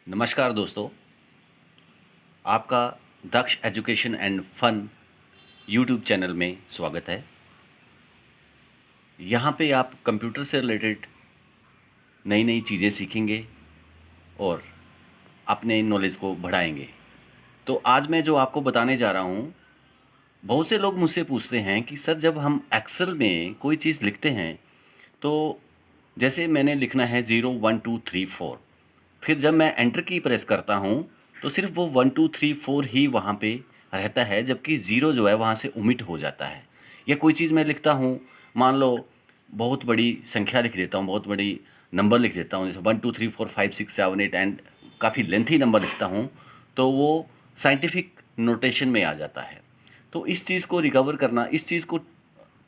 नमस्कार दोस्तों, आपका Daksh education and fun YouTube channel में स्वागत है। यहाँ पे आप कंप्यूटर से रिलेटेड नई नई चीज़ें सीखेंगे और अपने नॉलेज को बढ़ाएंगे। तो आज मैं जो आपको बताने जा रहा हूँ, बहुत से लोग मुझसे पूछते हैं कि सर जब हम एक्सेल में कोई चीज़ लिखते हैं तो जैसे मैंने लिखना है 0 1 2 3 4, फिर जब मैं एंटर की प्रेस करता हूँ तो सिर्फ वो 1 2 3 4 ही वहाँ पे रहता है, जबकि ज़ीरो जो है वहाँ से ओमिट हो जाता है। या कोई चीज़ मैं लिखता हूँ, मान लो बहुत बड़ी संख्या लिख देता हूँ, बहुत बड़ी नंबर लिख देता हूँ, जैसे 1 2 3 4 5 6 7 8 एंड काफ़ी लेंथी नंबर लिखता हूँ, तो वो साइंटिफिक नोटेशन में आ जाता है। तो इस चीज़ को रिकवर करना, इस चीज़ को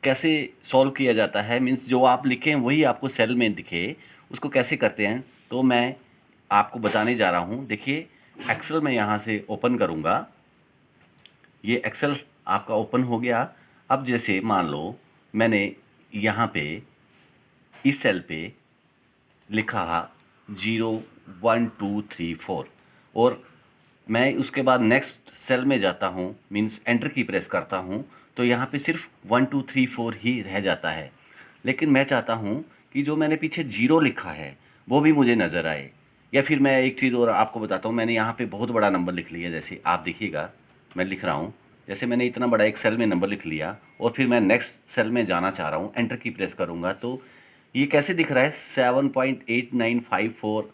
कैसे सॉल्व किया जाता है, मीन्स जो आप लिखें वही आपको सेल में दिखे, उसको कैसे करते हैं, तो मैं आपको बताने जा रहा हूँ। देखिए, एक्सेल में यहाँ से ओपन करूँगा। ये एक्सेल आपका ओपन हो गया। अब जैसे मान लो मैंने यहाँ पे इस सेल पे लिखा 0 1 2 3 4 और मैं उसके बाद नेक्स्ट सेल में जाता हूँ, मीन्स एंटर की प्रेस करता हूँ, तो यहाँ पे सिर्फ 1 2 3 4 ही रह जाता है। लेकिन मैं चाहता हूँ कि जो मैंने पीछे जीरो लिखा है वो भी मुझे नज़र आए। या फिर मैं एक चीज़ और आपको बताता हूँ, मैंने यहाँ पे बहुत बड़ा नंबर लिख लिया। जैसे आप देखिएगा, मैं लिख रहा हूँ, जैसे मैंने इतना बड़ा एक सेल में नंबर लिख लिया और फिर मैं नेक्स्ट सेल में जाना चाह रहा हूँ, एंटर की प्रेस करूँगा तो ये कैसे दिख रहा है, 7.8954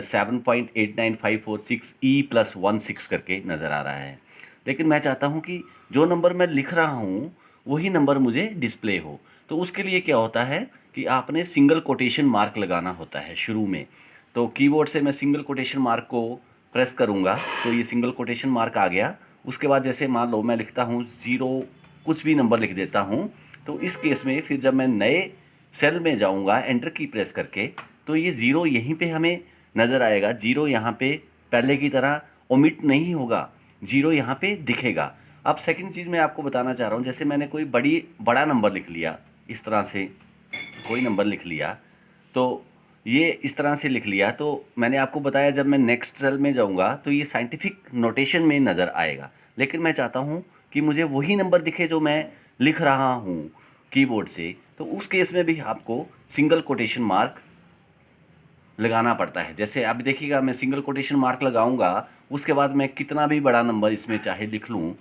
7.89546 E+16 करके नज़र आ रहा है। लेकिन मैं चाहता हूँ कि जो नंबर मैं लिख रहा हूँ वही नंबर मुझे डिस्प्ले हो। तो उसके लिए क्या होता है कि आपने सिंगल कोटेशन मार्क लगाना होता है शुरू में। तो कीबोर्ड से मैं सिंगल कोटेशन मार्क को प्रेस करूँगा तो ये सिंगल कोटेशन मार्क आ गया। उसके बाद जैसे मान लो मैं लिखता हूँ 0, कुछ भी नंबर लिख देता हूँ, तो इस केस में फिर जब मैं नए सेल में जाऊँगा एंटर की प्रेस करके, तो ये ज़ीरो यहीं पे हमें नज़र आएगा। जीरो यहाँ पे पहले की तरह ओमिट नहीं होगा, जीरो यहाँ पे दिखेगा। अब सेकंड चीज़ मैं आपको बताना चाह रहा हूँ, जैसे मैंने कोई बड़ा नंबर लिख लिया, इस तरह से कोई नंबर लिख लिया, तो ये इस तरह से लिख लिया, तो मैंने आपको बताया जब मैं नेक्स्ट सेल में जाऊँगा तो ये साइंटिफिक नोटेशन में नज़र आएगा। लेकिन मैं चाहता हूँ कि मुझे वही नंबर दिखे जो मैं लिख रहा हूँ कीबोर्ड से, तो उस केस में भी आपको सिंगल कोटेशन मार्क लगाना पड़ता है। जैसे आप देखिएगा, मैं सिंगल कोटेशन मार्क लगाऊंगा, उसके बाद मैं कितना भी बड़ा नंबर इसमें चाहे लिख लूँ